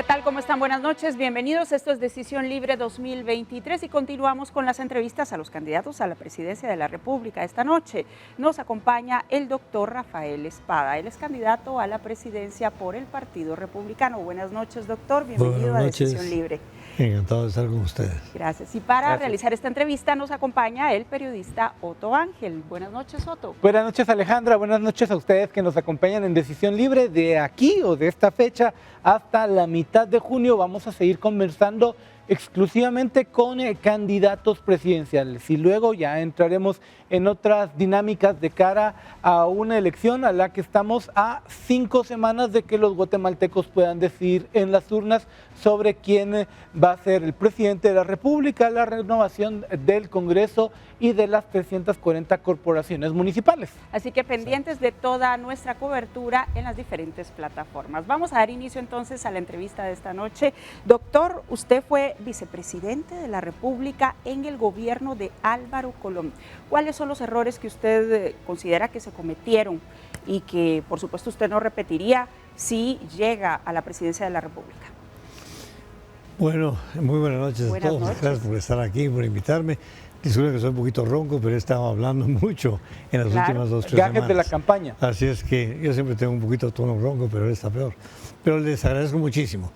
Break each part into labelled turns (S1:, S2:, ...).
S1: ¿qué tal? ¿Cómo están? Buenas noches, bienvenidos. Esto es Decisión Libre 2023 y continuamos con las entrevistas a los candidatos a la presidencia de la República. Esta noche nos acompaña el doctor Rafael Espada. Él es candidato a la presidencia por el Partido Republicano. Buenas noches, doctor. Bienvenido a Decisión Libre.
S2: Encantado de estar con ustedes.
S1: Gracias. Y para realizar esta entrevista nos acompaña el periodista Otto Ángel. Buenas noches, Otto.
S3: Buenas noches, Alejandra. Buenas noches a ustedes que nos acompañan en Decisión Libre. De aquí o de esta fecha hasta la mitad de junio vamos a seguir conversando exclusivamente con candidatos presidenciales y luego ya entraremos en otras dinámicas de cara a una elección a la que estamos a 5 semanas de que los guatemaltecos puedan decidir en las urnas sobre quién va a ser el presidente de la República, la renovación del Congreso y de las 340 corporaciones municipales.
S1: Así que pendientes de toda nuestra cobertura en las diferentes plataformas. Vamos a dar inicio entonces a la entrevista de esta noche. Doctor, usted fue vicepresidente de la República en el gobierno de Álvaro Colón. ¿Cuáles son los errores que usted considera que se cometieron y que por supuesto usted no repetiría si llega a la presidencia de la República?
S2: Bueno, muy buenas noches a todos. Gracias por estar aquí, por invitarme. Disculpen que soy un poquito ronco, pero he estado hablando mucho en las últimas 2 o 3 semanas.
S3: Gajes de la campaña.
S2: Así es que yo siempre tengo un poquito de tono ronco, pero él está peor. Pero les agradezco muchísimo.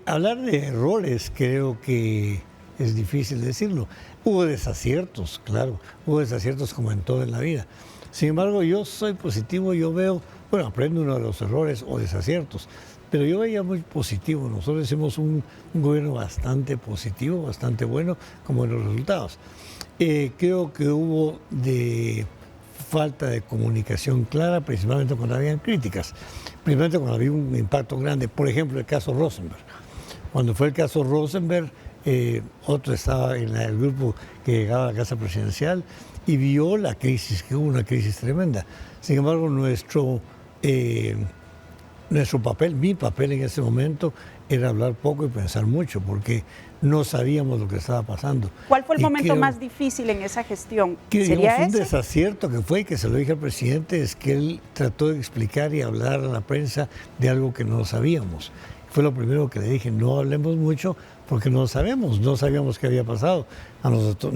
S2: Hablar de errores creo que es difícil decirlo. Hubo desaciertos, claro, hubo desaciertos como en todo en la vida. Sin embargo, yo soy positivo, yo veo, bueno, aprendo uno de los errores o desaciertos, pero yo veía muy positivo. Nosotros hicimos un gobierno bastante positivo, bastante bueno, como en los resultados. Creo que hubo de falta de comunicación clara, principalmente cuando habían críticas, principalmente cuando había un impacto grande. Por ejemplo, el caso Rosenberg. Cuando fue el caso Rosenberg, otro estaba en el grupo que llegaba a la casa presidencial y vio la crisis, que hubo una crisis tremenda. Sin embargo, nuestro papel, mi papel en ese momento, era hablar poco y pensar mucho, porque no sabíamos lo que estaba pasando.
S1: ¿Cuál fue el momento más difícil en esa gestión?
S2: ¿Sería ese? Un desacierto que fue, que se lo dije al presidente, es que él trató de explicar y hablar a la prensa de algo que no sabíamos. Fue lo primero que le dije, no hablemos mucho porque no sabemos, no sabíamos qué había pasado. A nosotros,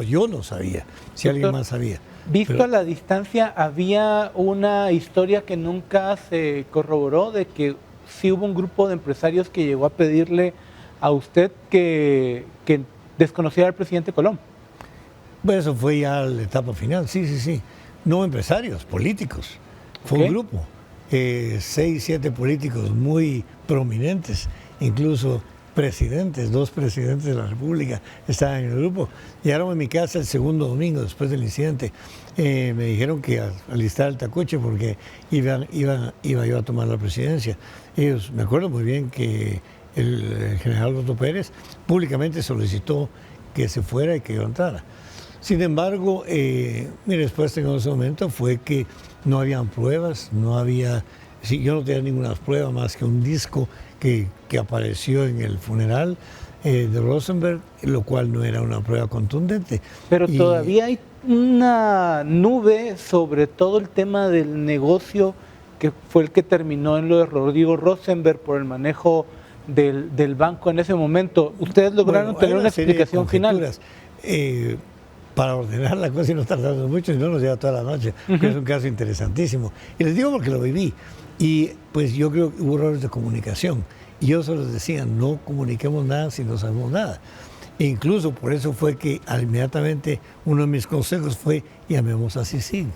S2: yo no sabía, si alguien más sabía.
S3: Visto a la distancia, había una historia que nunca se corroboró de que sí hubo un grupo de empresarios que llegó a pedirle a usted que desconociera al presidente Colón.
S2: Bueno, eso fue ya la etapa final, sí. No empresarios, políticos. Fue un grupo. 6, 7 políticos muy prominentes, incluso presidentes, 2 presidentes de la República estaban en el grupo. Llegaron a mi casa el segundo domingo después del incidente. Me dijeron que alistar el tacuche porque iba yo a tomar la presidencia. Ellos, me acuerdo muy bien que el general Otto Pérez públicamente solicitó que se fuera y que yo entrara. Sin embargo, mi respuesta en ese momento fue que no habían pruebas, yo no tenía ninguna prueba más que un disco que apareció en el funeral de Rosenberg, lo cual no era una prueba contundente.
S3: Pero todavía hay una nube sobre todo el tema del negocio que fue el que terminó en lo de Rodrigo Rosenberg por el manejo del banco en ese momento. ¿Ustedes lograron tener una explicación final?
S2: Para ordenar la cosa y no tardarnos mucho, y no nos lleva toda la noche, que es un caso interesantísimo. Y les digo porque lo viví. Y pues yo creo que hubo errores de comunicación. Y yo solo les decía, no comuniquemos nada si no sabemos nada. E incluso por eso fue que inmediatamente uno de mis consejos fue, llamemos a CICIG,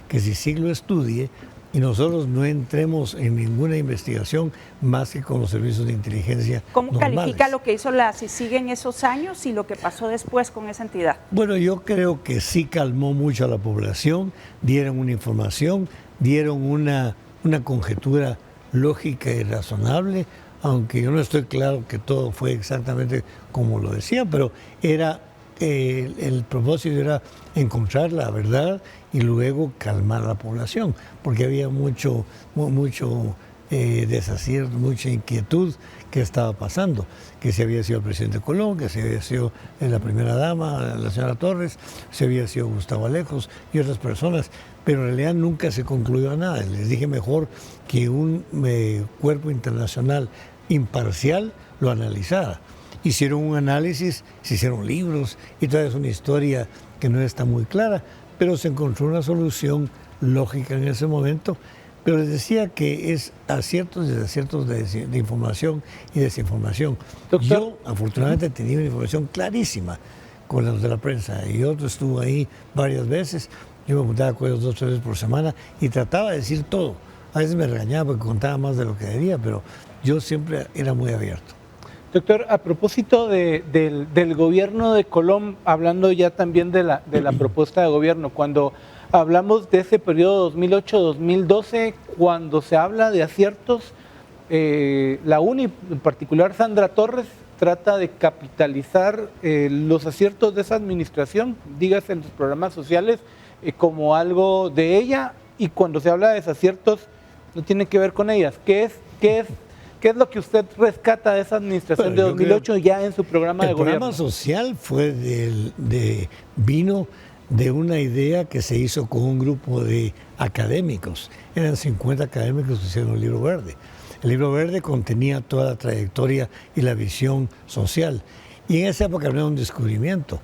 S2: que CICIG lo estudie y nosotros no entremos en ninguna investigación más que con los servicios de inteligencia
S1: ¿Cómo
S2: normales.
S1: Califica lo que hizo la CICIG en esos años y lo que pasó después con esa entidad?
S2: Bueno, yo creo que sí calmó mucho a la población, dieron una información, dieron una conjetura lógica y razonable, aunque yo no estoy claro que todo fue exactamente como lo decía, pero el propósito era encontrar la verdad y luego calmar a la población, porque había mucho desacierto, mucha inquietud que estaba pasando, que si había sido el presidente Colón, que si había sido la primera dama, la señora Torres, si había sido Gustavo Alejos y otras personas, pero en realidad nunca se concluyó nada. Les dije mejor que un cuerpo internacional imparcial lo analizara. Hicieron un análisis, se hicieron libros y toda es una historia que no está muy clara, pero se encontró una solución lógica en ese momento. Pero les decía que es aciertos y desaciertos de información y desinformación.
S3: Doctor.
S2: Yo, afortunadamente, tenía una información clarísima con los de la prensa y otro estuvo ahí varias veces. Yo me juntaba con ellos 2 o 3 veces por semana y trataba de decir todo. A veces me regañaba porque contaba más de lo que debía, pero yo siempre era muy abierto.
S3: Doctor, a propósito del gobierno de Colom, hablando ya también de la propuesta de gobierno, cuando hablamos de ese periodo 2008-2012, cuando se habla de aciertos, la UNI, en particular Sandra Torres, trata de capitalizar los aciertos de esa administración, dígase en los programas sociales, como algo de ella, y cuando se habla de desaciertos, no tiene que ver con ellas. ¿Qué es lo que usted rescata de esa administración de 2008 ya en su programa de gobierno?
S2: El programa social vino de una idea que se hizo con un grupo de académicos. Eran 50 académicos que hicieron el libro verde. El libro verde contenía toda la trayectoria y la visión social. Y en esa época había un descubrimiento.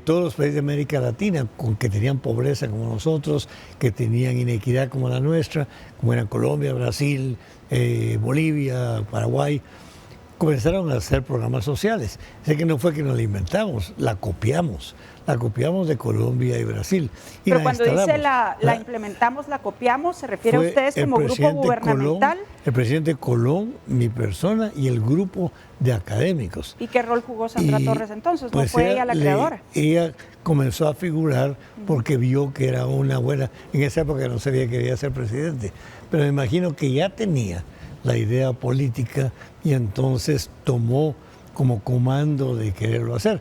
S2: Todos los países de América Latina, que tenían pobreza como nosotros, que tenían inequidad como la nuestra, como eran Colombia, Brasil, Bolivia, Paraguay, comenzaron a hacer programas sociales. Sé que no fue que nos la inventamos, la copiamos de Colombia y Brasil. Y
S1: pero cuando dice la implementamos, la copiamos, ¿se refiere a ustedes como grupo gubernamental?
S2: El presidente Colom, mi persona y el grupo de académicos.
S1: ¿Y qué rol jugó Sandra Torres entonces? ¿No fue ella la creadora?
S2: Ella comenzó a figurar porque vio que era una buena... En esa época no sabía que quería ser presidente, pero me imagino que ya tenía la idea política y entonces tomó como comando de quererlo hacer.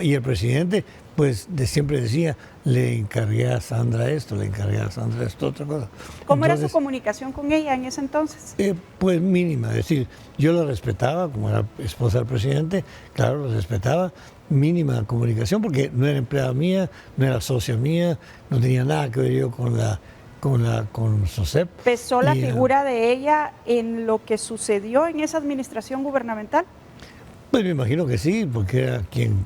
S2: Y el presidente, pues siempre decía, le encargué a Sandra esto, le encargué a Sandra esto, otra cosa.
S1: ¿Cómo era su comunicación con ella en ese entonces?
S2: Pues mínima, es decir, yo la respetaba, como era esposa del presidente, claro, la respetaba, mínima comunicación, porque no era empleada mía, no era socia mía, no tenía nada que ver yo con SOSEP.
S1: ¿Pesó la figura de ella en lo que sucedió en esa administración gubernamental?
S2: Pues me imagino que sí, porque era quien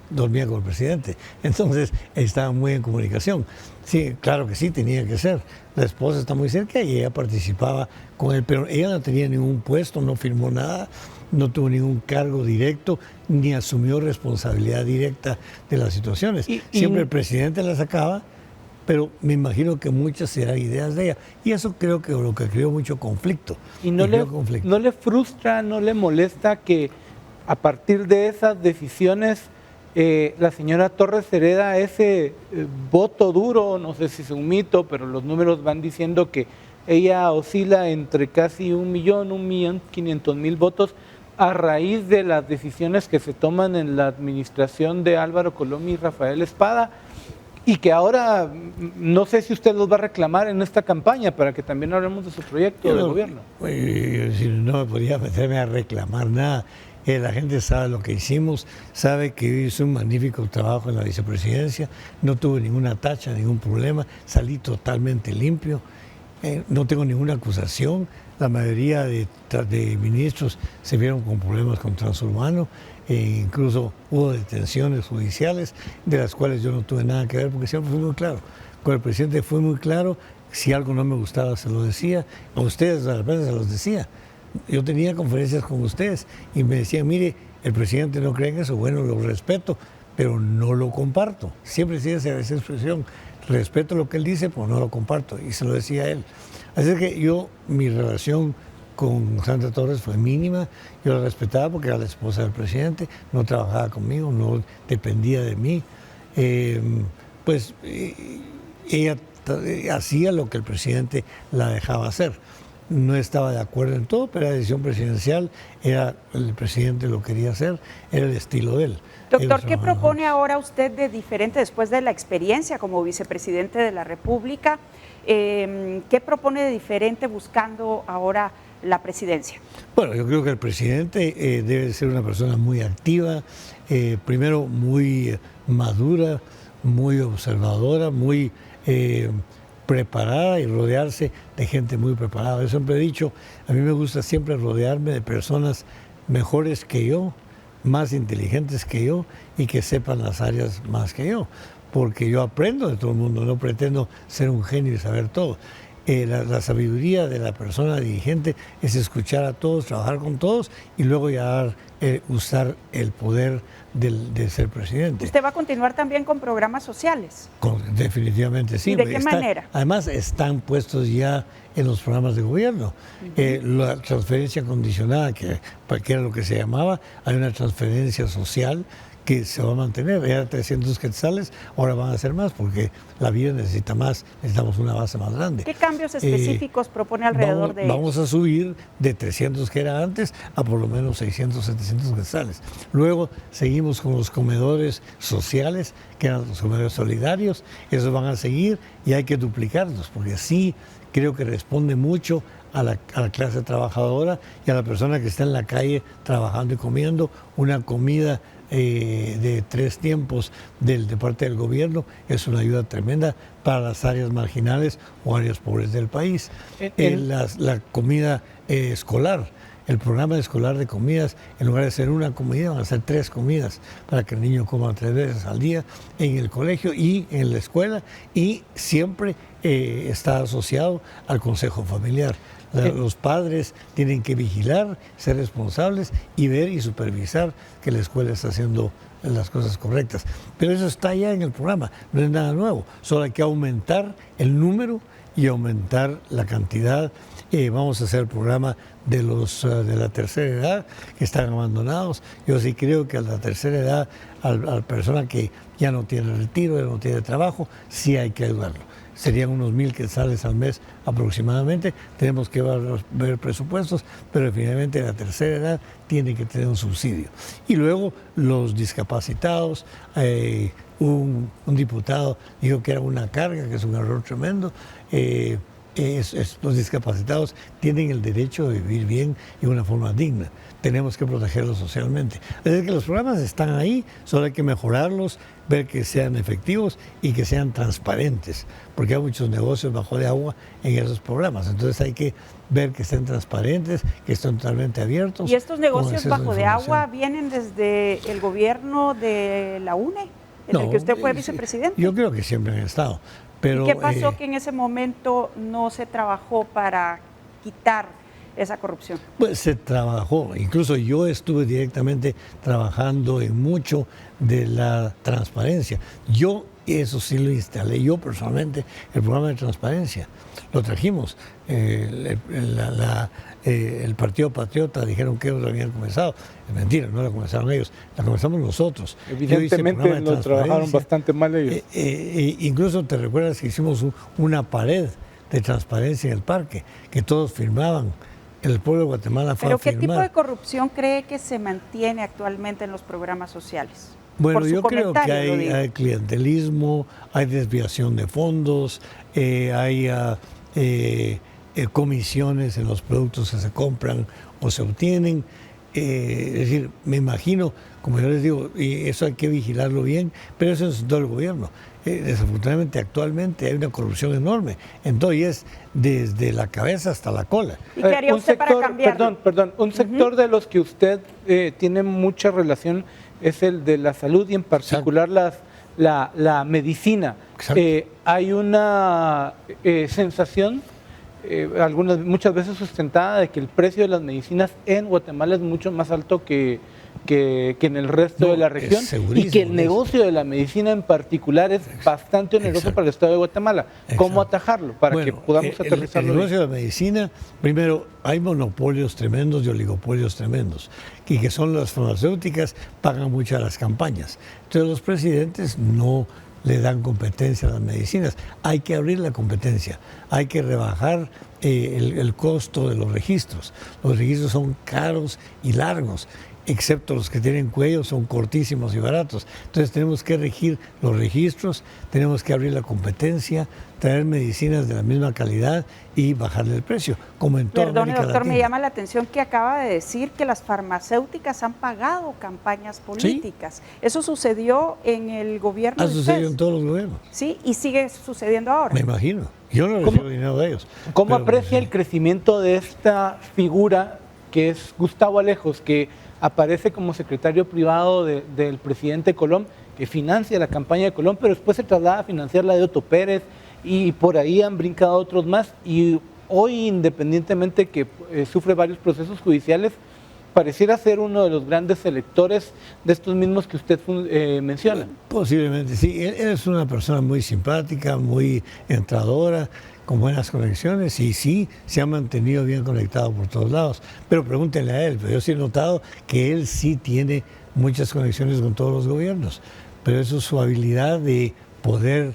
S2: dormía con el presidente. Entonces estaba muy en comunicación. Sí, claro que sí, tenía que ser. La esposa está muy cerca y ella participaba con él, pero ella no tenía ningún puesto, no firmó nada, no tuvo ningún cargo directo, ni asumió responsabilidad directa de las situaciones. Siempre el presidente la sacaba, pero me imagino que muchas eran ideas de ella. Y eso creo que lo que creó mucho conflicto.
S3: ¿Y no le frustra, no le molesta que a partir de esas decisiones la señora Torres hereda ese voto duro? No sé si es un mito, pero los números van diciendo que ella oscila entre casi 1.500.000 votos a raíz de las decisiones que se toman en la administración de Álvaro Colom y Rafael Espada, y que ahora no sé si usted los va a reclamar en esta campaña para que también hablemos de su proyecto de gobierno.
S2: No me podía meterme a reclamar nada. La gente sabe lo que hicimos, sabe que yo hice un magnífico trabajo en la vicepresidencia, no tuve ninguna tacha, ningún problema, salí totalmente limpio, no tengo ninguna acusación. La mayoría de ministros se vieron con problemas con Transurbano, incluso hubo detenciones judiciales de las cuales yo no tuve nada que ver porque siempre fui muy claro. Con el presidente fue muy claro, si algo no me gustaba se lo decía, a ustedes de repente se los decía. Yo tenía conferencias con ustedes y me decían, mire, el presidente no cree en eso, bueno, lo respeto, pero no lo comparto. Siempre decía esa expresión, respeto lo que él dice, pero no lo comparto, y se lo decía a él. Así que mi relación con Sandra Torres fue mínima, yo la respetaba porque era la esposa del presidente, no trabajaba conmigo, no dependía de mí. Ella hacía lo que el presidente la dejaba hacer. No estaba de acuerdo en todo, pero era decisión presidencial, era el presidente lo quería hacer, era el estilo de él.
S1: Doctor, ¿qué propone ahora usted de diferente después de la experiencia como vicepresidente de la República? ¿Qué propone de diferente buscando ahora la presidencia?
S2: Bueno, yo creo que el presidente debe ser una persona muy activa, primero muy madura, muy observadora, muy preparada y rodearse de gente muy preparada. Yo siempre he dicho, a mí me gusta siempre rodearme de personas mejores que yo, más inteligentes que yo y que sepan las áreas más que yo, porque yo aprendo de todo el mundo, no pretendo ser un genio y saber todo. La sabiduría de la persona dirigente es escuchar a todos, trabajar con todos y luego ya usar el poder de ser presidente.
S1: ¿Usted va a continuar también con programas sociales?
S2: Definitivamente sí.
S1: ¿Y de qué manera?
S2: Además están puestos ya en los programas de gobierno. La transferencia condicionada, que era lo que se llamaba, hay una transferencia social que se va a mantener. Era 300 quetzales, ahora van a ser más porque la vida necesita más, necesitamos una base más grande.
S1: ¿Qué cambios específicos propone alrededor de ellos?
S2: Vamos a subir de 300 que era antes a por lo menos 600, 700 quetzales. Luego seguimos con los comedores sociales, que eran los comedores solidarios, esos van a seguir y hay que duplicarlos porque sí creo que responde mucho a la clase trabajadora y a la persona que está en la calle trabajando y comiendo una comida de 3 tiempos de parte del gobierno. Es una ayuda tremenda para las áreas marginales o áreas pobres del país. La comida escolar, el programa escolar de comidas, en lugar de ser una comida, van a ser 3 comidas para que el niño coma 3 veces al día en el colegio y en la escuela, y siempre está asociado al consejo familiar. Los padres tienen que vigilar, ser responsables y ver y supervisar que la escuela está haciendo las cosas correctas. Pero eso está ya en el programa, no es nada nuevo, solo hay que aumentar el número y aumentar la cantidad. Vamos a hacer el programa de los de la tercera edad que están abandonados. Yo sí creo que a la tercera edad, a la persona que ya no tiene retiro, ya no tiene trabajo, sí hay que ayudarlo. Serían unos 1,000 quetzales al mes aproximadamente. Tenemos que ver presupuestos, pero definitivamente la tercera edad tiene que tener un subsidio. Y luego los discapacitados, un diputado dijo que era una carga, que es un error tremendo. Los discapacitados tienen el derecho de vivir bien y de una forma digna. Tenemos que protegerlos socialmente. Es decir, que los programas están ahí, solo hay que mejorarlos, ver que sean efectivos y que sean transparentes, porque hay muchos negocios bajo de agua en esos programas. Entonces hay que ver que estén transparentes, que estén totalmente abiertos.
S1: ¿Y estos negocios bajo de agua vienen desde el gobierno de la UNE, en el que usted fue vicepresidente?
S2: Yo creo que siempre han estado. Pero,
S1: ¿y qué pasó que en ese momento no se trabajó para quitar esa corrupción?
S2: Pues se trabajó, incluso yo estuve directamente trabajando en mucho de la transparencia. Yo eso sí lo instalé, yo personalmente, el programa de transparencia. Lo trajimos, el Partido Patriota dijeron que ellos lo habían comenzado. Es mentira, no la comenzaron ellos, la comenzamos nosotros.
S3: Evidentemente lo trabajaron bastante mal ellos.
S2: Incluso te recuerdas que hicimos una pared de transparencia en el parque, que todos firmaban. El pueblo de Guatemala fue a firmar.
S1: ¿Pero qué tipo de corrupción cree que se mantiene actualmente en los programas sociales?
S2: Bueno, yo creo que hay clientelismo, hay desviación de fondos, hay comisiones en los productos que se compran o se obtienen. Es decir, me imagino, como yo les digo, y eso hay que vigilarlo bien, pero eso es todo el gobierno. Desafortunadamente, actualmente hay una corrupción enorme, entonces desde la cabeza hasta la cola.
S1: ¿Y qué haría usted para cambiarlo?
S3: Perdón, un sector de los que usted tiene mucha relación es el de la salud y en particular la medicina. Hay una sensación, muchas veces sustentada, de que el precio de las medicinas en Guatemala es mucho más alto que en el resto de la región, y que el negocio de la medicina en particular es bastante oneroso para el Estado de Guatemala. ¿Cómo atajarlo para que podamos aterrizarlo?
S2: El negocio de la medicina, primero, hay monopolios tremendos y oligopolios tremendos, y que son las farmacéuticas, pagan mucho a las campañas. Entonces los presidentes no le dan competencia a las medicinas. Hay que abrir la competencia, hay que rebajar el costo de los registros. Los registros son caros y largos, excepto los que tienen cuello, son cortísimos y baratos. Entonces tenemos que regir los registros, tenemos que abrir la competencia, traer medicinas de la misma calidad y bajarle el precio, como en toda América Latina.
S1: Doctor, me llama la atención que acaba de decir que las farmacéuticas han pagado campañas políticas. ¿Sí? ¿Eso sucedió en el gobierno de ustedes?
S2: Ha sucedido en todos los gobiernos.
S1: Sí, y sigue sucediendo ahora.
S2: Me imagino. Yo no recibo dinero de ellos.
S3: ¿Cómo
S2: pero,
S3: aprecia el crecimiento de esta figura que es Gustavo Alejos, que aparece como secretario privado del presidente Colom, que financia la campaña de Colom, pero después se traslada a financiar la de Otto Pérez y por ahí han brincado otros más y hoy, independientemente que sufre varios procesos judiciales, pareciera ser uno de los grandes electores de estos mismos que usted menciona?
S2: Posiblemente, sí. Él es una persona muy simpática, muy entradora, con buenas conexiones y sí, se ha mantenido bien conectado por todos lados. Pero pregúntenle a él, pero yo sí he notado que él sí tiene muchas conexiones con todos los gobiernos, pero eso es su habilidad de poder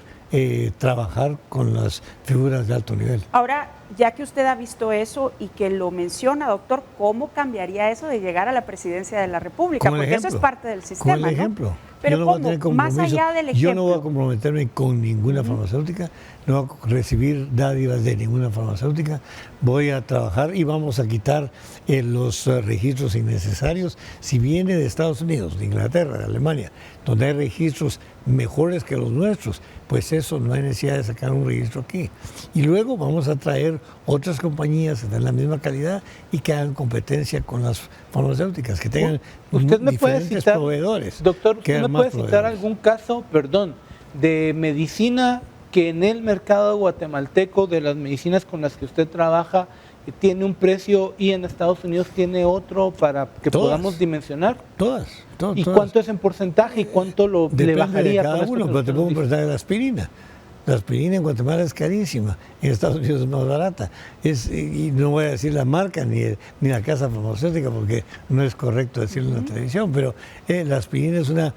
S2: trabajar con las figuras de alto nivel.
S1: Ahora, ya que usted ha visto eso y que lo menciona, doctor, ¿cómo cambiaría eso de llegar a la presidencia de la República? Porque eso es parte del sistema,
S2: con el ejemplo.
S1: ¿no? Pero
S2: yo no
S1: ¿cómo?
S2: voy a tener
S1: Más allá del ejemplo.
S2: Yo no voy a comprometerme con ninguna farmacéutica, no voy a recibir dádivas de ninguna farmacéutica, voy a trabajar y vamos a quitar los registros innecesarios. Si viene de Estados Unidos, de Inglaterra, de Alemania, donde hay registros mejores que los nuestros, pues eso no hay necesidad de sacar un registro aquí. Y luego vamos a traer otras compañías que tengan la misma calidad y que hagan competencia con las farmacéuticas, que tengan diferentes proveedores.
S3: Doctor, ¿usted me puede citar algún caso, de medicina que en el mercado guatemalteco, de las medicinas con las que usted trabaja, tiene un precio y en Estados Unidos tiene otro para que podamos dimensionar?
S2: Todas.
S3: ¿Y cuánto es en porcentaje y cuánto le bajaría?
S2: De cada uno, pero te pongo un porcentaje de la aspirina. La aspirina en Guatemala es carísima, en Estados Unidos es más barata. Y no voy a decir la marca ni la casa farmacéutica porque no es correcto decirlo en la televisión, pero la aspirina es una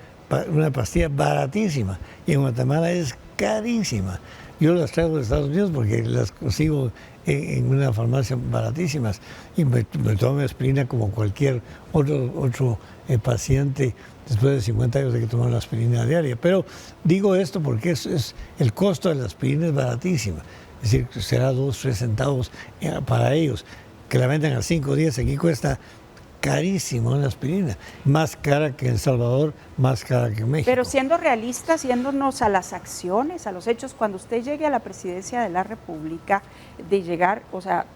S2: pastilla baratísima y en Guatemala es carísima. Yo las traigo de Estados Unidos porque las consigo en una farmacia baratísimas y me tomo aspirina como cualquier otro paciente después de 50 años de que tomar la aspirina diaria. Pero digo esto porque el costo de la aspirina es baratísima. Es decir, será 2, 3 centavos para ellos. Que la vendan a 5 o 10, aquí cuesta carísimo la aspirina. Más cara que en El Salvador, más cara que en México.
S1: Pero siendo realistas, yéndonos a las acciones, a los hechos, cuando usted llegue a la presidencia de la República, de llegar, o sea,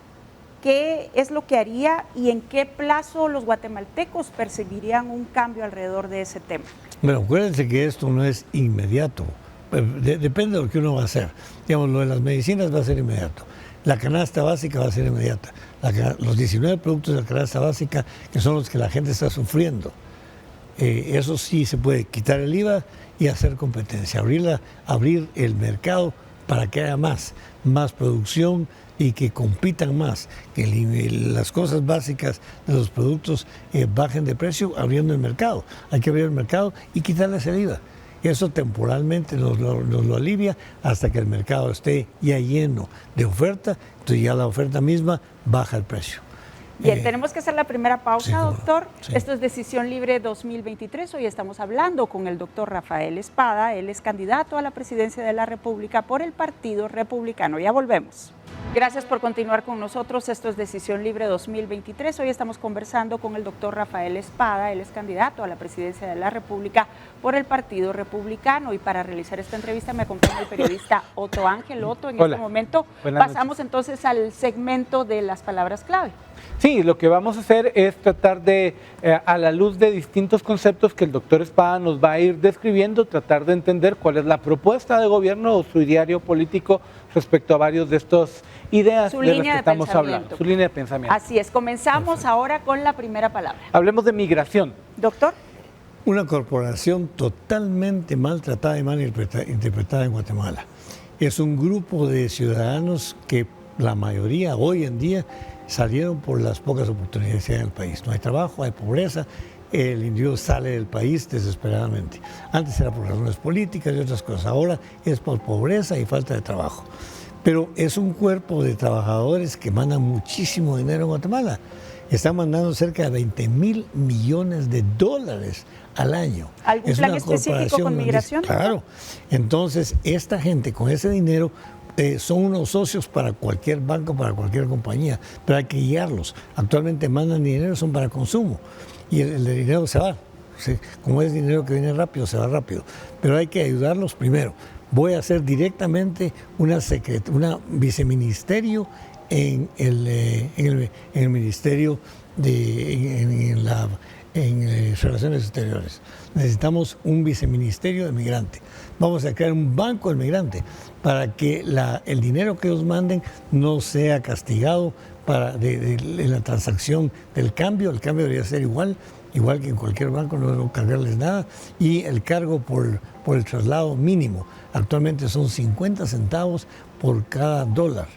S1: ¿qué es lo que haría y en qué plazo los guatemaltecos percibirían un cambio alrededor de ese tema?
S2: Bueno, acuérdense que esto no es inmediato. Depende de lo que uno va a hacer. Digamos, lo de las medicinas va a ser inmediato. La canasta básica va a ser inmediata. Los 19 productos de la canasta básica, que son los que la gente está sufriendo, eso sí se puede quitar el IVA y hacer competencia, abrir el mercado para que haya más producción y que compitan más, que las cosas básicas de los productos bajen de precio abriendo el mercado. Hay que abrir el mercado y quitarles el IVA. Eso temporalmente nos lo alivia hasta que el mercado esté ya lleno de oferta, entonces ya la oferta misma baja el precio.
S1: Bien, tenemos que hacer la primera pausa,
S2: sí,
S1: doctor.
S2: Sí.
S1: Esto es Decisión Libre 2023. Hoy estamos hablando con el doctor Rafael Espada. Él es candidato a la presidencia de la República por el Partido Republicano. Ya volvemos. Gracias por continuar con nosotros. Esto es Decisión Libre 2023. Hoy estamos conversando con el doctor Rafael Espada. Él es candidato a la presidencia de la República por el Partido Republicano. Y para realizar esta entrevista me acompaña el periodista Otto Ángel. Otto, en este momento pasamos entonces al segmento de las palabras clave.
S3: Sí, lo que vamos a hacer es tratar de, a la luz de distintos conceptos que el doctor Espada nos va a ir describiendo, tratar de entender cuál es la propuesta de gobierno o su ideario político respecto a varios de estas ideas de las que estamos hablando. Su línea de pensamiento.
S1: Así es, comenzamos ahora con la primera palabra.
S3: Hablemos de migración.
S1: Doctor.
S2: Una corporación totalmente maltratada y mal interpretada en Guatemala. Es un grupo de ciudadanos que la mayoría hoy en día salieron por las pocas oportunidades que hay en el país. No hay trabajo, hay pobreza, el individuo sale del país desesperadamente. Antes era por razones políticas y otras cosas, ahora es por pobreza y falta de trabajo. Pero es un cuerpo de trabajadores que mandan muchísimo dinero a Guatemala. Están mandando cerca de 20,000 millones de dólares al año.
S1: ¿Algún plan específico con migración?
S2: Claro. Entonces, esta gente con ese dinero son unos socios para cualquier banco, para cualquier compañía, pero hay que guiarlos. Actualmente mandan dinero, son para consumo y el dinero se va. ¿Sí? Como es dinero que viene rápido, se va rápido. Pero hay que ayudarlos primero voy a hacer directamente una viceministerio en el Ministerio en Relaciones Exteriores. Necesitamos un viceministerio de migrante. Vamos a crear un banco del migrante para que el dinero que ellos manden no sea castigado en la transacción del cambio. El cambio debería ser igual que en cualquier banco, no debo cargarles nada. Y el cargo por el traslado mínimo. Actualmente son 50 centavos por cada dólar.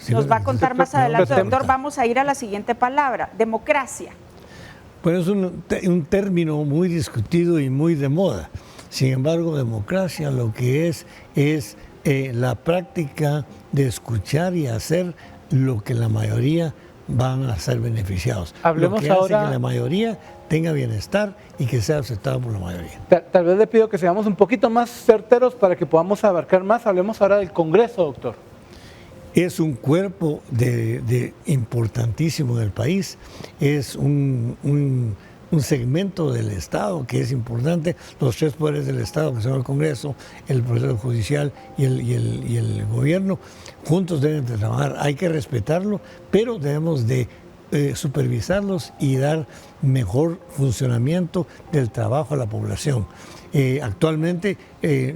S1: Nos va a contar más adelante, doctor. Vamos a ir a la siguiente palabra, democracia.
S2: Bueno, es un término muy discutido y muy de moda. Sin embargo, democracia lo que es la práctica de escuchar y hacer lo que la mayoría van a ser beneficiados.
S3: Hablemos
S2: lo que hace
S3: ahora
S2: que la mayoría tenga bienestar y que sea aceptado por la mayoría.
S3: Tal vez le pido que seamos un poquito más certeros para que podamos abarcar más. Hablemos ahora del Congreso, doctor.
S2: Es un cuerpo importantísimo del país, es un segmento del Estado que es importante. Los tres poderes del Estado, que son el Congreso, el Poder Judicial y el Gobierno, juntos deben de trabajar. Hay que respetarlo, pero debemos de supervisarlos y dar mejor funcionamiento del trabajo a la población. Actualmente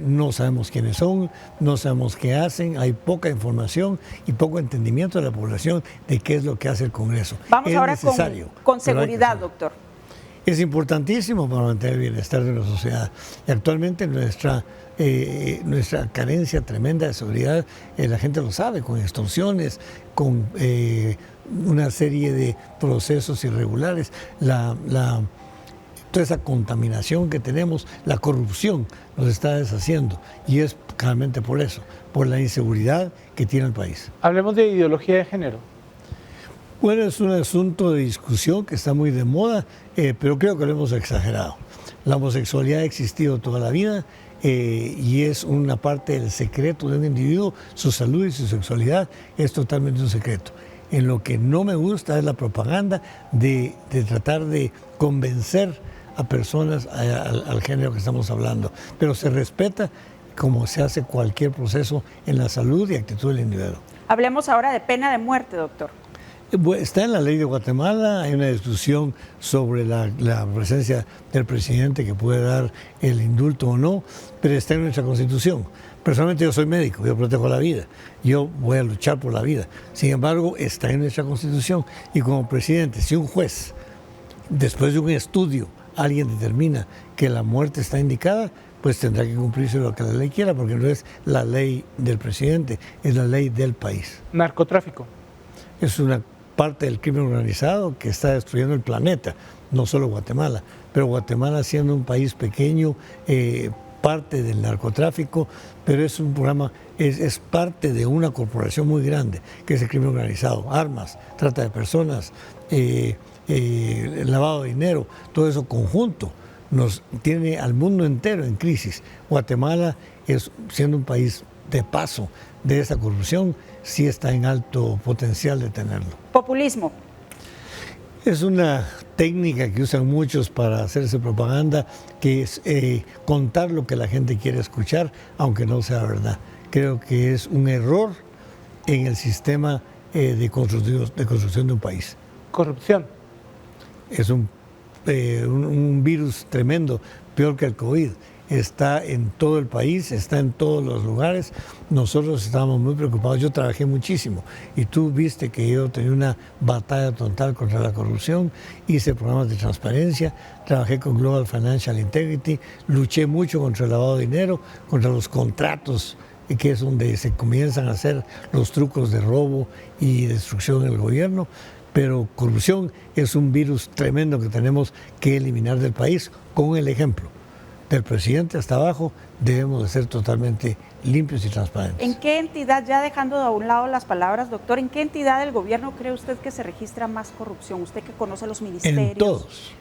S2: no sabemos quiénes son, no sabemos qué hacen, hay poca información y poco entendimiento de la población de qué es lo que hace el Congreso.
S1: Vamos ahora con seguridad, doctor.
S2: Es importantísimo para mantener el bienestar de la sociedad. Y actualmente nuestra carencia tremenda de seguridad, la gente lo sabe, con extorsiones, con una serie de procesos irregulares, toda esa contaminación que tenemos, la corrupción nos está deshaciendo, y es claramente por eso, por la inseguridad que tiene el país.
S3: Hablemos de ideología de género.
S2: Bueno, es un asunto de discusión que está muy de moda, pero creo que lo hemos exagerado. La homosexualidad ha existido toda la vida y es una parte del secreto de un individuo. Su salud y su sexualidad es totalmente un secreto. En lo que no me gusta es la propaganda de tratar de convencer a personas al género que estamos hablando, pero se respeta como se hace cualquier proceso en la salud y actitud del individuo.
S1: Hablemos ahora de pena de muerte, doctor.
S2: Está en la ley de Guatemala, hay una discusión sobre la presencia del presidente que puede dar el indulto o no, pero está en nuestra Constitución. Personalmente yo soy médico, yo protejo la vida, yo voy a luchar por la vida. Sin embargo, está en nuestra Constitución y como presidente, si un juez, después de un estudio, alguien determina que la muerte está indicada, pues tendrá que cumplirse lo que la ley quiera, porque no es la ley del presidente, es la ley del país.
S3: Narcotráfico.
S2: Es una parte del crimen organizado que está destruyendo el planeta, no solo Guatemala, pero Guatemala siendo un país pequeño, parte del narcotráfico, pero es un programa, es parte de una corporación muy grande, que es el crimen organizado, armas, trata de personas, lavado de dinero, todo eso conjunto nos tiene al mundo entero en crisis. Guatemala, siendo un país de paso de esa corrupción, sí está en alto potencial de tenerlo.
S1: Populismo.
S2: Es una técnica que usan muchos para hacerse propaganda, que es contar lo que la gente quiere escuchar, aunque no sea verdad. Creo que es un error en el sistema de construcción de un país.
S3: Corrupción.
S2: Es un virus tremendo, peor que el COVID. Está en todo el país, está en todos los lugares. Nosotros estábamos muy preocupados. Yo trabajé muchísimo y tú viste que yo tenía una batalla total contra la corrupción. Hice programas de transparencia, trabajé con Global Financial Integrity, luché mucho contra el lavado de dinero, contra los contratos, que es donde se comienzan a hacer los trucos de robo y destrucción del gobierno. Pero corrupción es un virus tremendo que tenemos que eliminar del país con el ejemplo. Del presidente hasta abajo debemos de ser totalmente limpios y transparentes.
S1: ¿En qué entidad, ya dejando de un lado las palabras, doctor, en qué entidad del gobierno cree usted que se registra más corrupción? Usted que conoce los ministerios.
S2: En todos.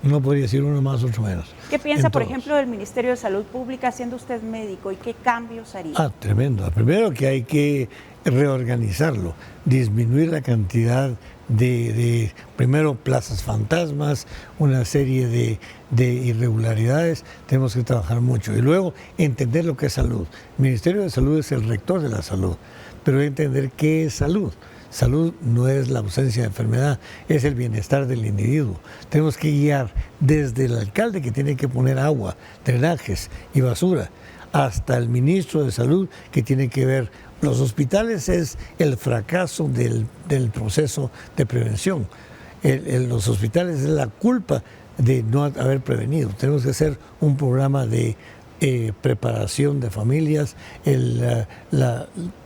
S2: No podría decir uno más, otro menos.
S1: ¿Qué piensa, por ejemplo, del Ministerio de Salud Pública, siendo usted médico, y qué cambios haría?
S2: Tremendo. Primero que hay que reorganizarlo, disminuir la cantidad de primero plazas fantasmas, una serie de irregularidades, tenemos que trabajar mucho. Y luego entender lo que es salud. El Ministerio de Salud es el rector de la salud, pero hay que entender qué es salud. Salud no es la ausencia de enfermedad, es el bienestar del individuo. Tenemos que guiar desde el alcalde que tiene que poner agua, drenajes y basura, hasta el ministro de Salud que tiene que ver. Los hospitales es el fracaso del proceso de prevención. Los hospitales es la culpa de no haber prevenido. Tenemos que hacer un programa de preparación de familias,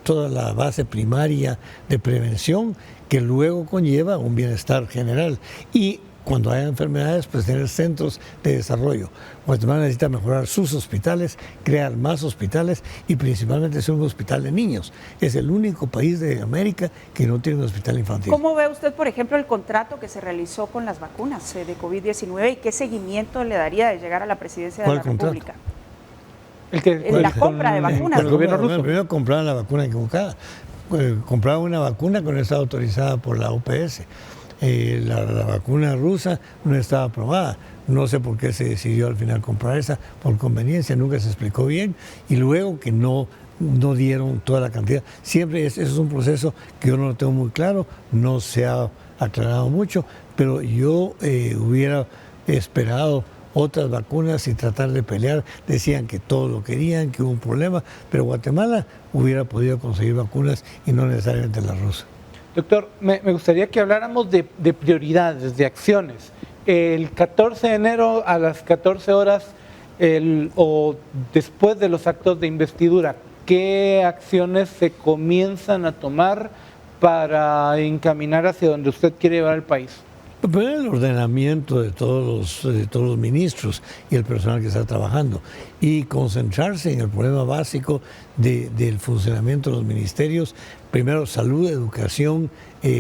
S2: toda la base primaria de prevención que luego conlleva un bienestar general. Y cuando haya enfermedades, pues tener centros de desarrollo. Guatemala necesita mejorar sus hospitales, crear más hospitales y principalmente ser un hospital de niños. Es el único país de América que no tiene un hospital infantil.
S1: ¿Cómo ve usted, por ejemplo, el contrato que se realizó con las vacunas de COVID-19 y qué seguimiento le daría de llegar a la presidencia de la República? La compra de vacunas.
S2: El gobierno ruso. Primero compraban la vacuna equivocada. Compraban una vacuna que no estaba autorizada por la OPS. La vacuna rusa no estaba aprobada. No sé por qué se decidió al final comprar esa, por conveniencia, nunca se explicó bien. Y luego que no dieron toda la cantidad. Siempre eso es un proceso que yo no lo tengo muy claro, no se ha aclarado mucho, pero yo hubiera esperado otras vacunas y tratar de pelear. Decían que todos lo querían, que hubo un problema, pero Guatemala hubiera podido conseguir vacunas y no necesariamente la rusa.
S3: Doctor, me gustaría que habláramos de prioridades, de acciones. El 14 de enero a las 14 horas o después de los actos de investidura, ¿qué acciones se comienzan a tomar para encaminar hacia donde usted quiere llevar el país?
S2: Pero el ordenamiento de todos los ministros y el personal que está trabajando y concentrarse en el problema básico del funcionamiento de los ministerios. Primero, salud, educación,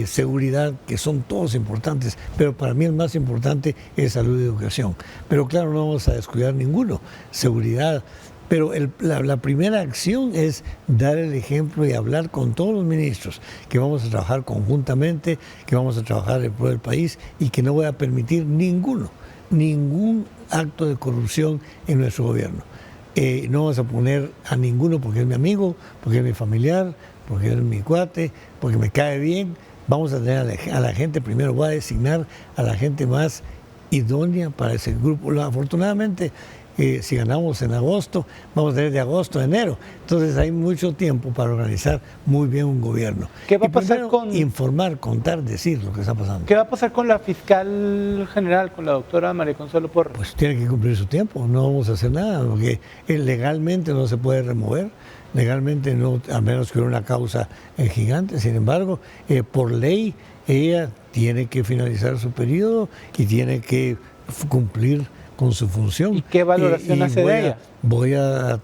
S2: seguridad, que son todos importantes, pero para mí el más importante es salud y educación. Pero claro, no vamos a descuidar ninguno. Seguridad. Pero la primera acción es dar el ejemplo y hablar con todos los ministros, que vamos a trabajar conjuntamente, que vamos a trabajar en pro del país y que no voy a permitir ningún acto de corrupción en nuestro gobierno. No vamos a poner a ninguno porque es mi amigo, porque es mi familiar, porque es mi cuate, porque me cae bien. Vamos a tener a la gente, primero voy a designar a la gente más idónea para ese grupo. Afortunadamente, si ganamos en agosto, vamos a tener de agosto a enero. Entonces hay mucho tiempo para organizar muy bien un gobierno.
S3: ¿Qué va a pasar con
S2: informar, contar, decir lo que está pasando?
S3: ¿Qué va a pasar con la fiscal general, con la doctora María Consuelo Porras?
S2: Pues tiene que cumplir su tiempo, no vamos a hacer nada, porque legalmente no se puede remover, legalmente no, a menos que hubiera una causa gigante. Sin embargo, por ley, ella tiene que finalizar su periodo y tiene que cumplir con su función.
S3: ¿Y qué valoración hace de ella?
S2: Voy a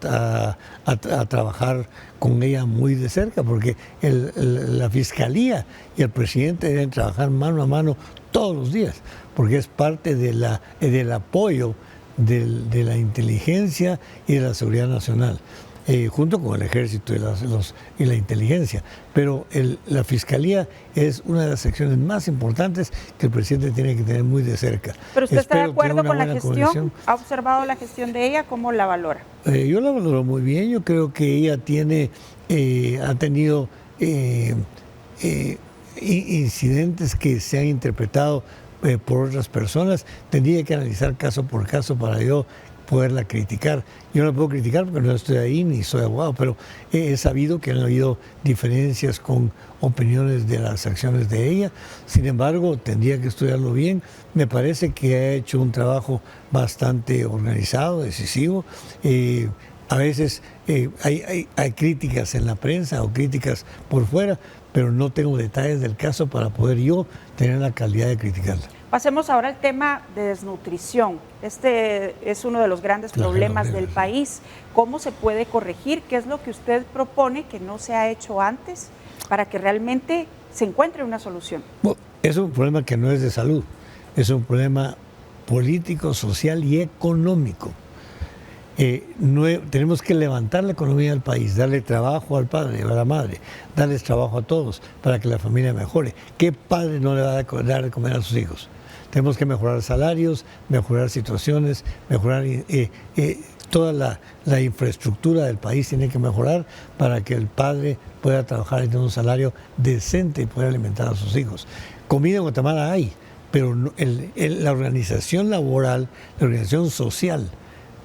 S2: trabajar con ella muy de cerca, porque la Fiscalía y el presidente deben trabajar mano a mano todos los días, porque es parte del apoyo de la inteligencia y de la seguridad nacional. Junto con el ejército y la inteligencia. Pero la Fiscalía es una de las secciones más importantes que el presidente tiene que tener muy de cerca.
S1: ¿Pero usted está de acuerdo con la gestión? ¿Ha observado la gestión de ella? ¿Cómo la valora?
S2: Yo la valoro muy bien. Yo creo que ella ha tenido incidentes que se han interpretado por otras personas. Tendría que analizar caso por caso para yo poderla criticar. Yo no la puedo criticar porque no estoy ahí ni soy abogado, pero he sabido que han habido diferencias con opiniones de las acciones de ella. Sin embargo, tendría que estudiarlo bien. Me parece que ha hecho un trabajo bastante organizado, decisivo. A veces hay críticas en la prensa o críticas por fuera, pero no tengo detalles del caso para poder yo tener la calidad de criticarla.
S1: Pasemos ahora al tema de desnutrición. Este es uno de los grandes problemas del país. ¿Cómo se puede corregir? ¿Qué es lo que usted propone que no se ha hecho antes para que realmente se encuentre una solución?
S2: Bueno, es un problema que no es de salud, es un problema político, social y económico. Tenemos que levantar la economía del país, darle trabajo al padre, a la madre, darles trabajo a todos para que la familia mejore. ¿Qué padre no le va a dar de comer a sus hijos? Tenemos que mejorar salarios, mejorar situaciones, mejorar toda la infraestructura del país tiene que mejorar para que el padre pueda trabajar y tener un salario decente y pueda alimentar a sus hijos. Comida en Guatemala hay, pero la organización laboral, la organización social,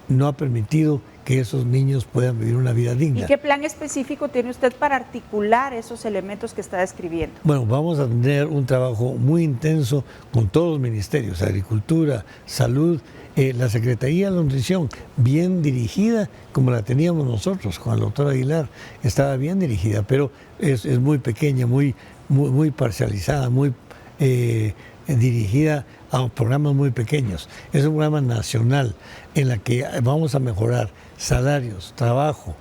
S2: no ha permitido que esos niños puedan vivir una vida digna.
S1: ¿Y qué plan específico tiene usted para articular esos elementos que está describiendo?
S2: Bueno, vamos a tener un trabajo muy intenso con todos los ministerios, Agricultura, Salud, la Secretaría de la Nutrición, bien dirigida como la teníamos nosotros con el doctor Aguilar, estaba bien dirigida, pero es muy pequeña, muy parcializada, muy dirigida a programas muy pequeños. Es un programa nacional en la que vamos a mejorar salarios, trabajo,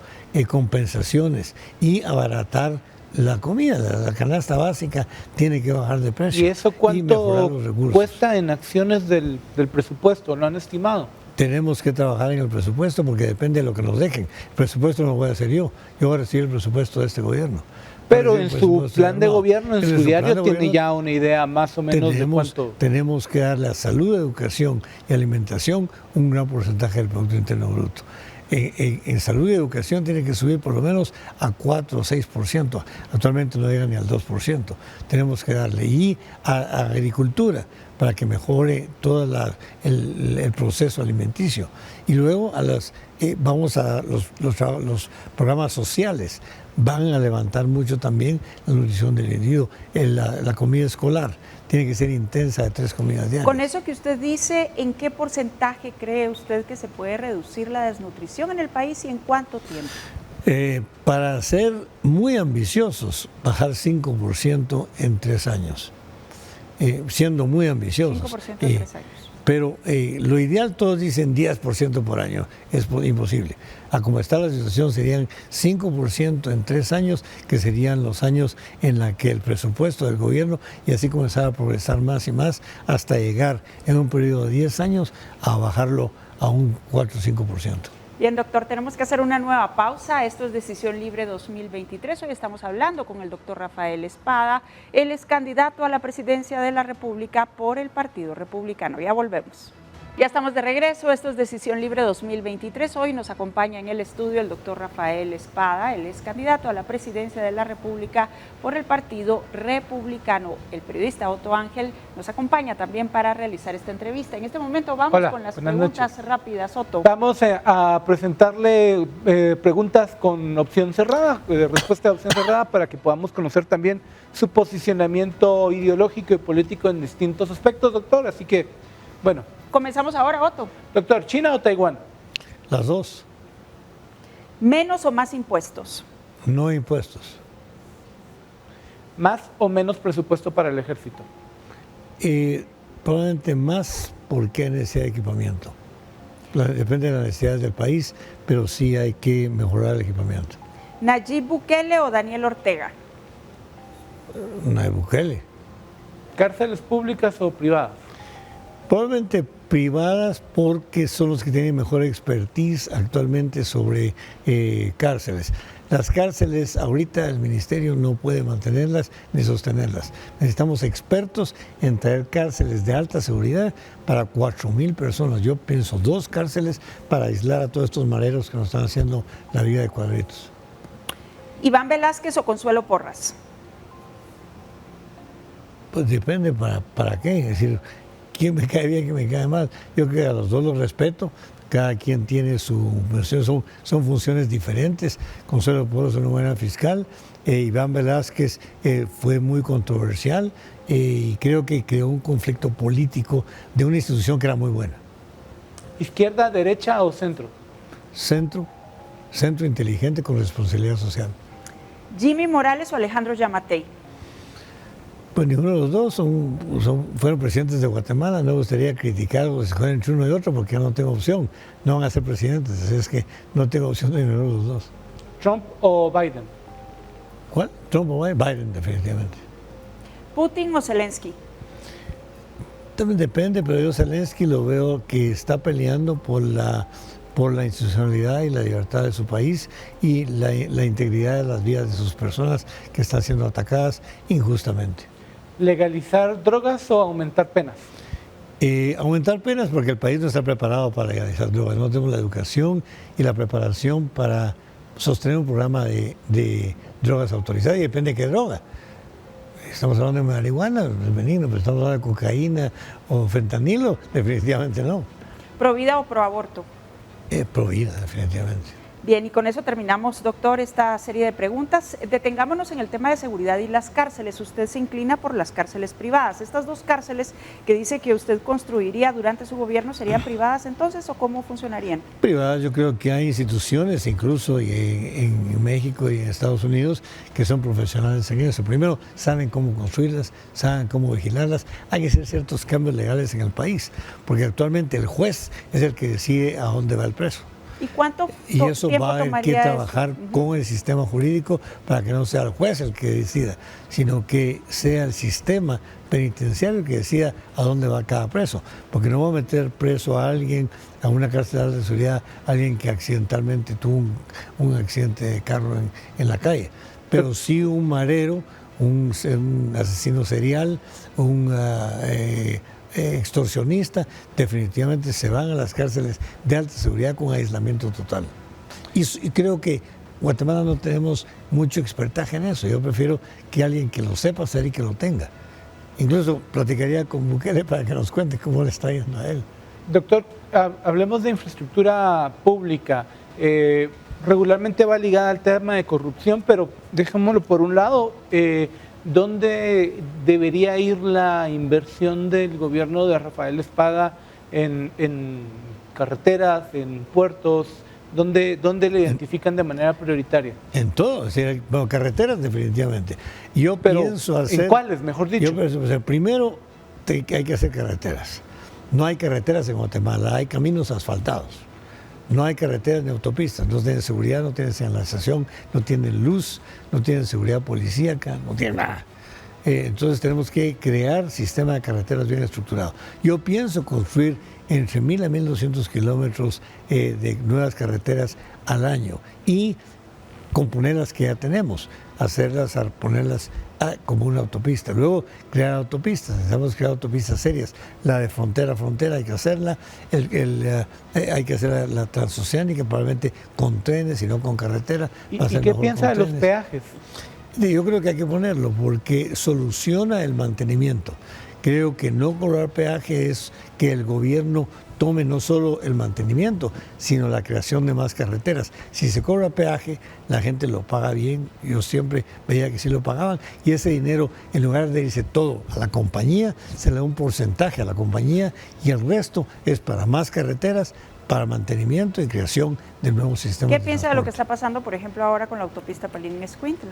S2: compensaciones y abaratar la comida. La canasta básica tiene que bajar de precio.
S3: ¿Y eso cuánto cuesta en acciones del presupuesto? ¿Lo han estimado?
S2: Tenemos que trabajar en el presupuesto porque depende de lo que nos dejen. El presupuesto no lo voy a hacer yo voy a recibir el presupuesto de este gobierno.
S3: Pero en su plan de gobierno, en su diario, tiene ya una idea más o menos de cuánto.
S2: Tenemos que darle a salud, educación y alimentación un gran porcentaje del Producto Interno Bruto. En salud y educación tiene que subir por lo menos a 4 o 6%. Actualmente no llega ni al 2%. Tenemos que darle. Y a agricultura para que mejore todo el proceso alimenticio. Y luego vamos a los programas sociales. Van a levantar mucho también la nutrición del individuo. La comida escolar tiene que ser intensa de 3 comidas diarias.
S1: Con eso que usted dice, ¿en qué porcentaje cree usted que se puede reducir la desnutrición en el país y en cuánto tiempo?
S2: Para ser muy ambiciosos, bajar 5% en 3 años. Siendo muy ambiciosos.
S1: 5% en 3 años.
S2: Pero lo ideal, todos dicen 10% por año, es imposible. A como está la situación serían 5% en 3 años, que serían los años en la que el presupuesto del gobierno y así comenzar a progresar más y más hasta llegar en un periodo de 10 años a bajarlo a un 4 o 5%.
S1: Bien, doctor, tenemos que hacer una nueva pausa. Esto es Decisión Libre 2023. Hoy estamos hablando con el doctor Rafael Espada. Él es candidato a la presidencia de la República por el Partido Republicano. Ya volvemos. Ya estamos de regreso, esto es Decisión Libre 2023. Hoy nos acompaña en el estudio el doctor Rafael Espada. Él es candidato a la presidencia de la República por el Partido Republicano. El periodista Otto Ángel nos acompaña también para realizar esta entrevista. En este momento vamos con las preguntas rápidas, Otto.
S3: Vamos a presentarle preguntas con opción cerrada, respuesta de opción cerrada, para que podamos conocer también su posicionamiento ideológico y político en distintos aspectos, doctor. Así que, bueno.
S1: Comenzamos ahora, Otto.
S3: Doctor, ¿China o Taiwán?
S2: Las dos.
S1: ¿Menos o más impuestos?
S2: No impuestos.
S3: ¿Más o menos presupuesto para el ejército?
S2: Probablemente más porque hay necesidad de equipamiento. Depende de las necesidades del país, pero sí hay que mejorar el equipamiento.
S1: ¿Nayib Bukele o Daniel Ortega?
S2: Nayib Bukele.
S3: ¿Cárceles públicas o privadas?
S2: Probablemente privadas porque son los que tienen mejor expertise actualmente sobre cárceles. Las cárceles, ahorita el ministerio no puede mantenerlas ni sostenerlas. Necesitamos expertos en traer cárceles de alta seguridad para 4,000 personas. Yo pienso 2 cárceles para aislar a todos estos mareros que nos están haciendo la vida de cuadritos.
S1: ¿Iván Velázquez o Consuelo Porras?
S2: Pues depende para qué. Es decir, quién me cae bien, quién me cae mal. Yo creo que a los dos los respeto. Cada quien tiene su función, son funciones diferentes. Consuelo Porras es una buena fiscal. Iván Velázquez fue muy controversial y creo que creó un conflicto político de una institución que era muy buena.
S3: ¿Izquierda, derecha o centro?
S2: Centro inteligente con responsabilidad social.
S1: ¿Jimmy Morales o Alejandro Yamatei?
S2: Pues ninguno de los dos fueron presidentes de Guatemala. No me gustaría criticarlos entre uno y otro porque yo no tengo opción. No van a ser presidentes, así es que no tengo opción de ninguno de los dos.
S3: ¿Trump o Biden?
S2: ¿Cuál? ¿Trump o Biden? Biden, definitivamente.
S1: ¿Putin o Zelensky?
S2: También depende, pero yo Zelensky lo veo que está peleando por la institucionalidad y la libertad de su país y la integridad de las vidas de sus personas que están siendo atacadas injustamente.
S3: ¿Legalizar drogas o aumentar penas?
S2: Aumentar penas porque el país no está preparado para legalizar drogas. No tenemos la educación y la preparación para sostener un programa de drogas autorizadas y depende de qué droga. Estamos hablando de marihuana, es benigno, pero estamos hablando de cocaína o fentanilo, definitivamente no.
S1: ¿Pro vida o pro aborto?
S2: Pro vida, definitivamente.
S1: Bien, y con eso terminamos, doctor, esta serie de preguntas. Detengámonos en el tema de seguridad y las cárceles. Usted se inclina por las cárceles privadas. ¿Estas 2 cárceles que dice que usted construiría durante su gobierno serían privadas entonces o cómo funcionarían?
S2: Privadas, yo creo que hay instituciones, incluso en México y en Estados Unidos, que son profesionales en eso. Primero, saben cómo construirlas, saben cómo vigilarlas. Hay que hacer ciertos cambios legales en el país, porque actualmente el juez es el que decide a dónde va el preso.
S1: ¿Y cuánto
S2: y eso
S1: tiempo
S2: va a haber que trabajar con el sistema jurídico para que no sea el juez el que decida, sino que sea el sistema penitenciario el que decida a dónde va cada preso. Porque no va a meter preso a alguien, a una cárcel de seguridad, a alguien que accidentalmente tuvo un accidente de carro en la calle. Pero sí un marero, un asesino serial, un extorsionista, definitivamente se van a las cárceles de alta seguridad con aislamiento total. Y creo que Guatemala no tenemos mucho expertaje en eso. Yo prefiero que alguien que lo sepa hacer y que lo tenga. Incluso platicaría con Bukele para que nos cuente cómo le está yendo a él.
S3: Doctor, hablemos de infraestructura pública. Regularmente va ligada al tema de corrupción, pero dejémoslo por un lado. ¿Dónde debería ir la inversión del gobierno de Rafael Espada en carreteras, en puertos? ¿Dónde le identifican de manera prioritaria?
S2: En todo, es decir, bueno, carreteras definitivamente. Pienso hacer...
S3: ¿En cuáles, mejor dicho?
S2: Yo pienso hacer, primero hay que hacer carreteras. No hay carreteras en Guatemala, hay caminos asfaltados. No hay carreteras ni autopistas, no tienen seguridad, no tienen señalización, no tienen luz, no tienen seguridad policíaca, no tienen nada. Entonces tenemos que crear sistema de carreteras bien estructurado. Yo pienso construir entre 1.000 a 1.200 kilómetros de nuevas carreteras al año y componer las que ya tenemos, ponerlas como una autopista. Luego crear autopistas, necesitamos crear autopistas serias. La de frontera a frontera hay que hacerla, hay que hacer la transoceánica, probablemente con trenes y no con carretera.
S3: ¿Y qué piensa de los peajes?
S2: Yo creo que hay que ponerlo porque soluciona el mantenimiento. Creo que no cobrar peaje es que el gobierno tome no solo el mantenimiento, sino la creación de más carreteras. Si se cobra peaje, la gente lo paga bien. Yo siempre veía que sí lo pagaban. Y ese dinero, en lugar de irse todo a la compañía, se le da un porcentaje a la compañía y el resto es para más carreteras, para mantenimiento y creación de nuevos sistemas.
S1: ¿Qué piensa de lo que está pasando, por ejemplo, ahora con la autopista Palín-Escuintla?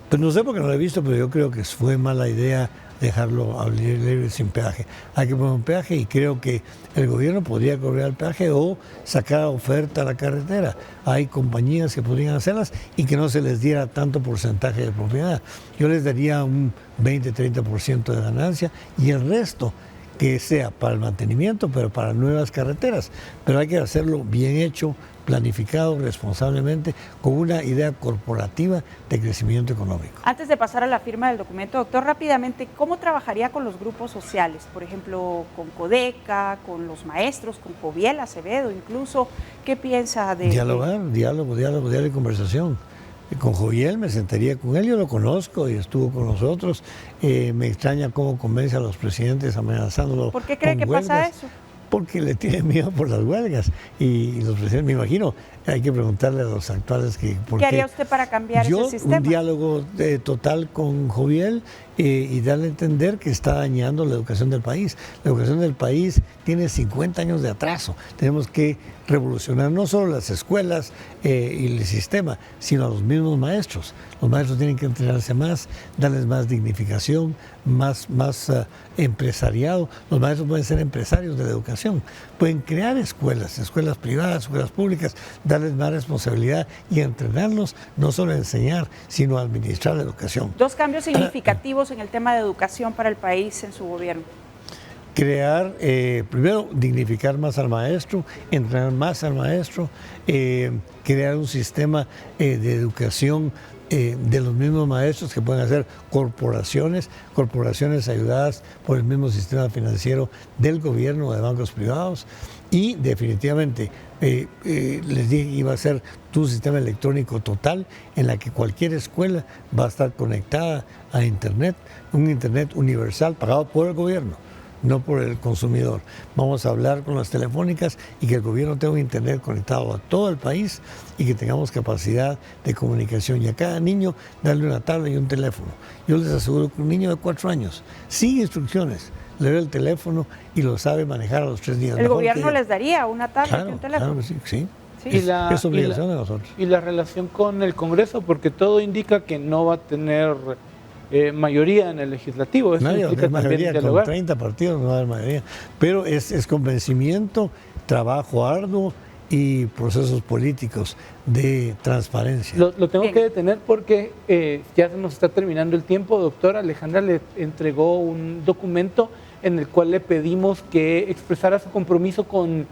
S2: Pues no sé porque no lo he visto, pero yo creo que fue mala idea dejarlo libre sin peaje. Hay que poner un peaje y creo que el gobierno podría cobrar el peaje o sacar oferta a la carretera. Hay compañías que podrían hacerlas y que no se les diera tanto porcentaje de propiedad. Yo les daría un 20-30% de ganancia y el resto que sea para el mantenimiento, pero para nuevas carreteras. Pero hay que hacerlo bien hecho, planificado responsablemente, con una idea corporativa de crecimiento económico.
S1: Antes de pasar a la firma del documento, doctor, rápidamente, ¿cómo trabajaría con los grupos sociales? Por ejemplo, con Codeca, con los maestros, con Joviel Acevedo incluso. ¿Qué piensa de...?
S2: Dialogar, diálogo y conversación. Con Joviel me sentaría con él, yo lo conozco y estuvo con nosotros. Me extraña cómo convence a los presidentes amenazándolo.
S1: ¿Por qué cree que pasa eso?
S2: Porque le tienen miedo por las huelgas y los presidentes, me imagino, hay que preguntarle a los actuales que por
S1: ¿Qué haría usted para cambiar ese sistema?
S2: Un diálogo total con Joviel y darle a entender que está dañando la educación del país. La educación del país tiene 50 años de atraso. Tenemos que revolucionar no solo las escuelas y el sistema, sino a los mismos maestros. Los maestros tienen que entrenarse más, darles más dignificación, más empresariado. Los maestros pueden ser empresarios de la educación, pueden crear escuelas privadas, escuelas públicas, darles más responsabilidad y entrenarlos, no solo a enseñar, sino a administrar la educación.
S1: Dos cambios significativos en el tema de educación para el país en su gobierno.
S2: crear, primero, dignificar más al maestro, entrenar más al maestro, crear un sistema de educación de los mismos maestros que pueden hacer corporaciones ayudadas por el mismo sistema financiero del gobierno o de bancos privados. Y definitivamente les dije que iba a ser un sistema electrónico total en la que cualquier escuela va a estar conectada a Internet, un Internet universal pagado por el gobierno, no por el consumidor. Vamos a hablar con las telefónicas y que el gobierno tenga un Internet conectado a todo el país y que tengamos capacidad de comunicación. Y a cada niño darle una tablet y un teléfono. Yo les aseguro que un niño de 4 años, sin instrucciones, le da el teléfono y lo sabe manejar a los 3 días.
S1: ¿El gobierno les daría una tablet y un teléfono?
S2: Claro, sí, sí.
S1: Sí.
S2: Es obligación de nosotros.
S3: Y la relación con el Congreso, porque todo indica que no va a tener mayoría en el legislativo. Eso
S2: Nadie va a
S3: implica
S2: tener mayoría,
S3: también
S2: con
S3: dialogar.
S2: 30 partidos no va a haber mayoría. Pero es convencimiento, trabajo arduo y procesos políticos de transparencia.
S3: Lo tengo
S1: Bien.
S3: que detener porque ya se nos está terminando el tiempo. Doctora Alejandra le entregó un documento en el cual le pedimos que expresara su compromiso con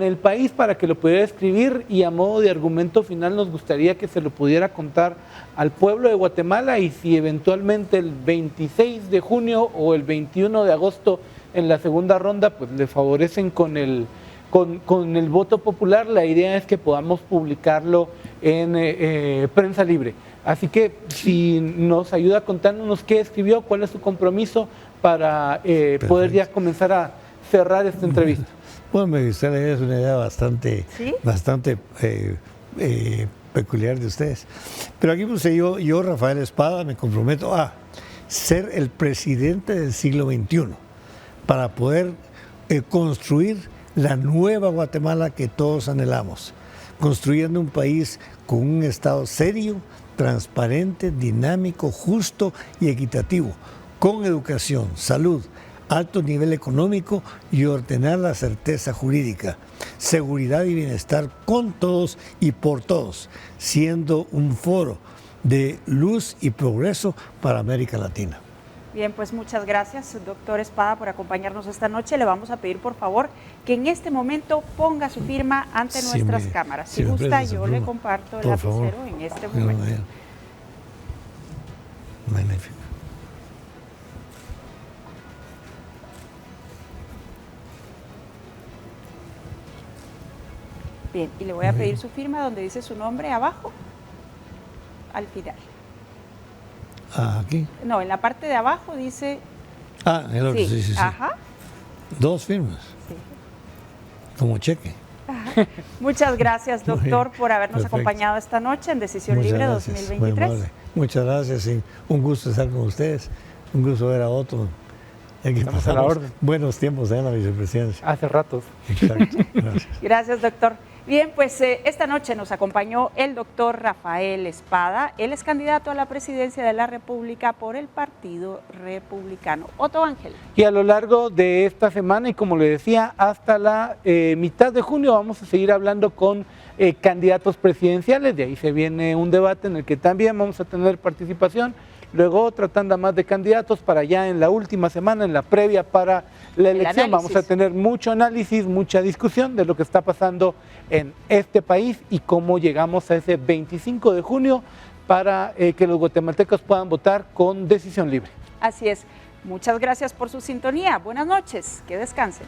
S3: el país para que lo pudiera escribir, y a modo de argumento final nos gustaría que se lo pudiera contar al pueblo de Guatemala, y si eventualmente el 26 de junio o el 21 de agosto en la segunda ronda pues le favorecen con el voto popular, la idea es que podamos publicarlo en Prensa Libre. Así que si nos ayuda contándonos qué escribió, cuál es su compromiso para poder ya comenzar a cerrar esta entrevista.
S2: Bueno, me gustaría, es una idea bastante,
S1: ¿Sí?
S2: bastante peculiar de ustedes. Pero aquí puse yo, Rafael Espada, me comprometo a ser el presidente del siglo XXI para poder construir la nueva Guatemala que todos anhelamos, construyendo un país con un Estado serio, transparente, dinámico, justo y equitativo, con educación, salud, alto nivel económico y ordenar la certeza jurídica, seguridad y bienestar con todos y por todos, siendo un foro de luz y progreso para América Latina.
S1: Bien, pues muchas gracias, doctor Espada, por acompañarnos esta noche. Le vamos a pedir, por favor, que en este momento ponga su firma ante nuestras cámaras. Si gusta, yo le comparto el lapicero en este momento.
S2: Magnífico.
S1: Bien, y le voy a pedir su firma donde dice su nombre abajo, al final.
S2: Aquí.
S1: No, en la parte de abajo dice...
S2: El otro, sí.
S1: Ajá.
S2: 2 firmas.
S1: Sí.
S2: Como cheque.
S1: Ajá. Muchas gracias, doctor, por habernos
S2: Perfecto.
S1: acompañado esta noche en Decisión
S2: Muchas
S1: Libre
S2: gracias,
S1: 2023.
S2: muy amable. Muchas gracias y un gusto estar con ustedes. Un gusto ver a Otto. Aquí
S3: Estamos a la orden.
S2: buenos tiempos en la vicepresidencia.
S3: Hace ratos.
S2: Exacto. Gracias.
S1: Gracias, doctor. Bien, pues esta noche nos acompañó el doctor Rafael Espada. Él es candidato a la presidencia de la República por el Partido Republicano. Otto Ángel.
S3: Y a lo largo de esta semana, y como le decía, hasta la mitad de junio vamos a seguir hablando con candidatos presidenciales. De ahí se viene un debate en el que también vamos a tener participación. Luego otra tanda más de candidatos para ya en la última semana, en la previa para la elección. Vamos a tener mucho análisis, mucha discusión de lo que está pasando en este país y cómo llegamos a ese 25 de junio para que los guatemaltecos puedan votar con decisión libre.
S1: Así es. Muchas gracias por su sintonía. Buenas noches. Que descansen.